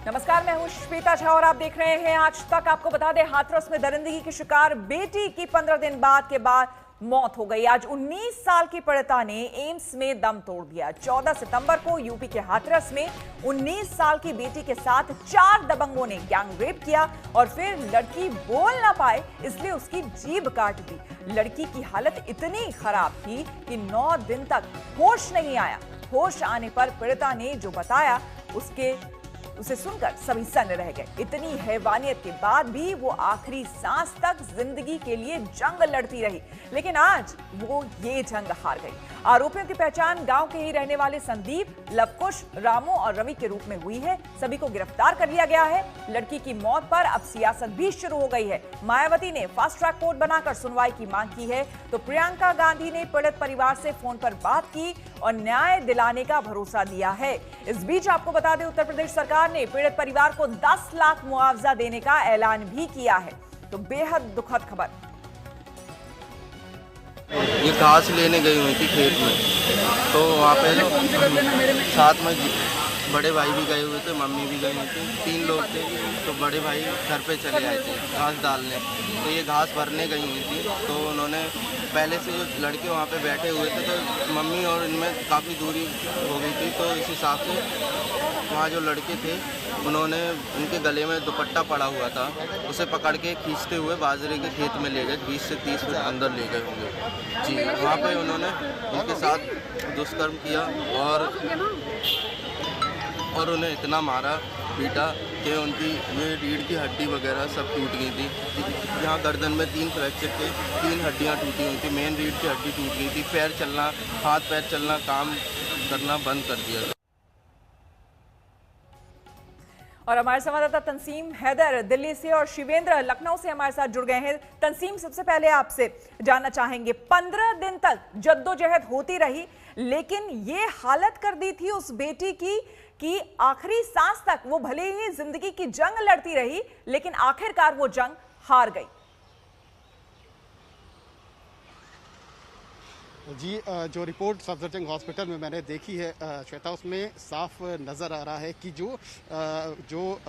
नमस्कार, मैं हूं श्वेता झा और आप देख रहे हैं आज तक। आपको बता दें, हाथरस में दरिंदगी की शिकार बेटी की 15 दिन बाद मौत हो गई। आज 19 साल की पीड़िता ने एम्स में दम तोड़ दिया। 14 सितंबर को यूपी के हाथरस में 19 साल की बेटी के साथ 4 दबंगों ने गैंग रेप किया और फिर लड़की बोल ना पाए इसलिए उसकी जीभ काट दी। लड़की की हालत इतनी खराब थी कि 9 दिन तक होश नहीं आया। होश आने पर पीड़िता ने जो बताया उसे सुनकर सभी सन्न रह गए। इतनी हैवानियत के बाद भी वो आखिरी सांस तक जिंदगी के लिए जंग लड़ती रही, लेकिन आज वो ये जंग हार गई। आरोपियों की पहचान गांव के ही रहने वाले संदीप, लवकुश, रामू और रवि के रूप में हुई है। सभी को गिरफ्तार कर लिया गया है। लड़की की मौत पर अब सियासत भी शुरू हो गई है। मायावती ने फास्ट ट्रैक कोर्ट बनाकर सुनवाई की मांग की है, तो प्रियंका गांधी ने पीड़ित परिवार से फोन पर बात की और न्याय दिलाने का भरोसा दिया है। इस बीच आपको बता दें, उत्तर प्रदेश सरकार ने पीड़ित परिवार को 10 लाख मुआवजा देने का ऐलान भी किया है। तो बेहद दुखद खबर। ये घास लेने गई हुई थी खेत में, तो वहाँ पे साथ में बड़े भाई भी गए हुए थे, मम्मी भी गई हुई थी, 3 लोग थे। तो बड़े भाई घर पे चले आए थे घास डालने, तो ये घास भरने गई हुई थी। तो उन्होंने पहले से जो लड़के वहाँ पे बैठे हुए थे, तो मम्मी और इनमें काफ़ी दूरी हो गई थी। तो इस हिसाब से वहाँ जो लड़के थे उन्होंने उनके गले में दुपट्टा पड़ा हुआ था, उसे पकड़ के खींचते हुए बाजरे के खेत में ले गए। 20 से 30 फीट अंदर ले गए होंगे जी। वहाँ पे उन्होंने उनके साथ दुष्कर्म किया और उन्हें इतना मारा पीटा कि उनकी ये रीढ़ की हड्डी वगैरह सब टूट गई थी। यहाँ गर्दन में 3 फ्रैक्चर थे, 3 हड्डियाँ टूटी हुई थी। मेन रीढ़ की हड्डी टूट गई थी। पैर चलना, हाथ पैर चलना, काम करना बंद कर दिया था। और हमारे संवाददाता तंसीम हैदर दिल्ली से और शिवेंद्र लखनऊ से हमारे साथ जुड़ गए हैं। तंसीम, सबसे पहले आपसे जानना चाहेंगे, 15 दिन तक जद्दोजहद होती रही, लेकिन ये हालत कर दी थी उस बेटी की कि आखिरी सांस तक वो भले ही जिंदगी की जंग लड़ती रही, लेकिन आखिरकार वो जंग हार गई। जी, जो रिपोर्ट सफदरजंग हॉस्पिटल में मैंने देखी है श्वेता, उसमें साफ नज़र आ रहा है कि जो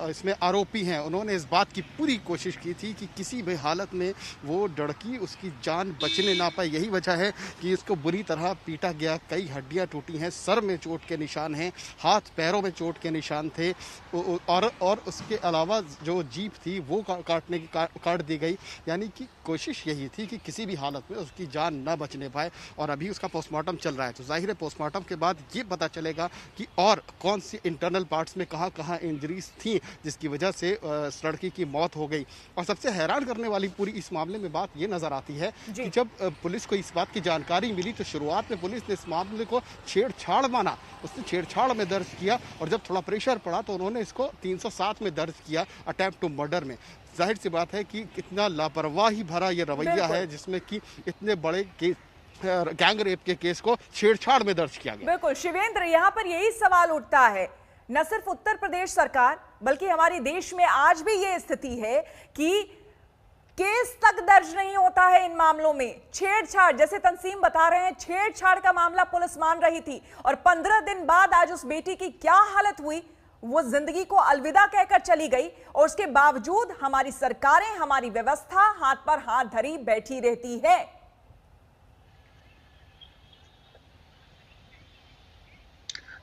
इसमें आरोपी हैं उन्होंने इस बात की पूरी कोशिश की थी कि किसी भी हालत में वो लड़की, उसकी जान बचने ना पाए। यही वजह है कि इसको बुरी तरह पीटा गया। कई हड्डियां टूटी हैं, सर में चोट के निशान हैं, हाथ पैरों में चोट के निशान थे और उसके अलावा जो जीभ थी वो काट दी गई। यानी कि कोशिश यही थी कि किसी भी हालत में उसकी जान न बचने पाए। और अभी उसका पोस्टमार्टम चल रहा है, तो जाहिर है पोस्टमार्टम के बाद ये पता चलेगा कि और कौन सी इंटरनल पार्ट्स में कहाँ इंजरीज थी जिसकी वजह से इस लड़की की मौत हो गई। और सबसे हैरान करने वाली पूरी इस मामले में बात ये नजर आती है कि जब पुलिस को इस बात की जानकारी मिली तो शुरुआत में पुलिस ने इस मामले को छेड़छाड़ माना, उसने छेड़छाड़ में दर्ज किया। और जब थोड़ा प्रेशर पड़ा तो उन्होंने इसको 307 में दर्ज किया, अटेम्प्ट टू मर्डर में। जाहिर सी बात है कि कितना लापरवाही भरा ये रवैया है, जिसमें कि इतने बड़े गैंग रेप के केस को छेड़छाड़ में दर्ज किया गया। बिल्कुल शिवेंद्र, यहाँ पर यही सवाल उठता है, न सिर्फ उत्तर प्रदेश सरकार बल्कि हमारे देश में आज भी ये स्थिति है कि केस तक दर्ज नहीं होता है इन मामलों में। छेड़छाड़, जैसे तंसीम बता रहे हैं, छेड़छाड़ का मामला पुलिस मान रही थी और 15 दिन बाद आज उस बेटी की क्या हालत हुई, वो जिंदगी को अलविदा कहकर चली गई। और उसके बावजूद हमारी सरकारें, हमारी व्यवस्था हाथ पर हाथ धरी बैठी रहती है।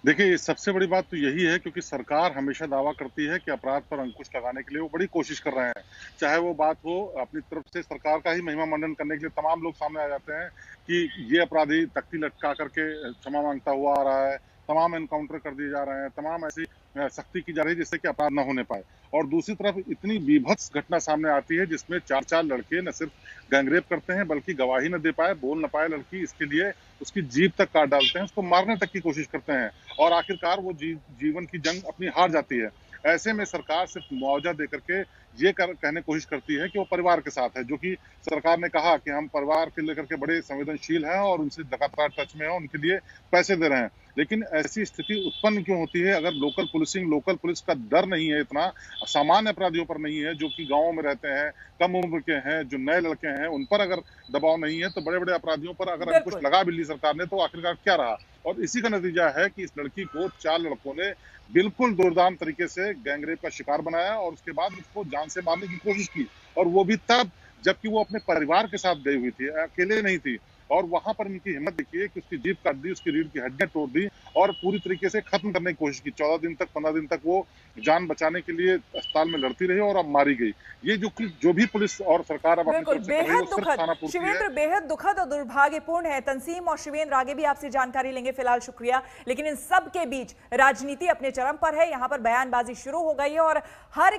देखिए, सबसे बड़ी बात तो यही है क्योंकि सरकार हमेशा दावा करती है कि अपराध पर अंकुश लगाने के लिए वो बड़ी कोशिश कर रहे हैं। चाहे वो बात हो अपनी तरफ से सरकार का ही महिमा मंडन करने के लिए तमाम लोग सामने आ जाते हैं कि ये अपराधी तख्ती लटका करके क्षमा मांगता हुआ आ रहा है, तमाम एनकाउंटर कर दिए जा रहे हैं, तमाम ऐसी सख्ती की जा रही है जिससे कि अपराध न होने पाए। और दूसरी तरफ इतनी बीभत्स घटना सामने आती है जिसमें 4 लड़के न सिर्फ गैंगरेप करते हैं बल्कि गवाही न दे पाए, बोल न पाए लड़की, इसके लिए उसकी जीभ तक काट डालते हैं, उसको मारने तक की कोशिश करते हैं और आखिरकार वो जीवन की जंग अपनी हार जाती है। ऐसे में सरकार सिर्फ मुआवजा देकर के ये कहने की कोशिश करती है कि वो परिवार के साथ है, जो कि सरकार ने कहा कि हम परिवार के लेकर के बड़े संवेदनशील हैं और उनसे लगातार टच में हैं, उनके लिए पैसे दे रहे हैं। लेकिन ऐसी स्थिति उत्पन्न क्यों होती है अगर लोकल पुलिस का डर नहीं है, इतना सामान्य अपराधियों पर नहीं है, जो कि गाँवों में रहते हैं, कम उम्र के हैं, जो नए लड़के हैं, उन पर अगर दबाव नहीं है, तो बड़े बड़े अपराधियों पर अगर अंकुश लगा भी ली सरकार ने, तो आखिरकार क्या रहा? और इसी का नतीजा है कि इस लड़की को 4 लड़कों ने बिल्कुल दुर्दांत तरीके से गैंगरेप का शिकार बनाया और उसके बाद उसको जान से मारने की कोशिश की, और वो भी तब जबकि वो अपने परिवार के साथ गई हुई थी, अकेले नहीं थी। और वहां पर इनकी हिम्मत देखिए कि उसकी जीभ काट दी, उसकी रीढ़ की हड्डियां तोड़ दी और पूरी तरीके से खत्म करने की कोशिश की। 14 दिन तक 15 दिन तक वो जान बचाने के लिए अस्पताल में लड़ती रही और अब मारी गई। ये जो भी पुलिस और सरकार अब अपनी बिल्कुल तरफ से कर रही है, बेहद वो सिर्फ दुखद खानापूर्ति है। शिवेंद्र, बेहद दुखद और दुर्भाग्यपूर्ण है। तंसीम और शिवेंद्र आगे भी आपसे जानकारी लेंगे, फिलहाल शुक्रिया। लेकिन इन सब के बीच राजनीति अपने चरम पर है, यहाँ पर बयानबाजी शुरू हो गई है और हर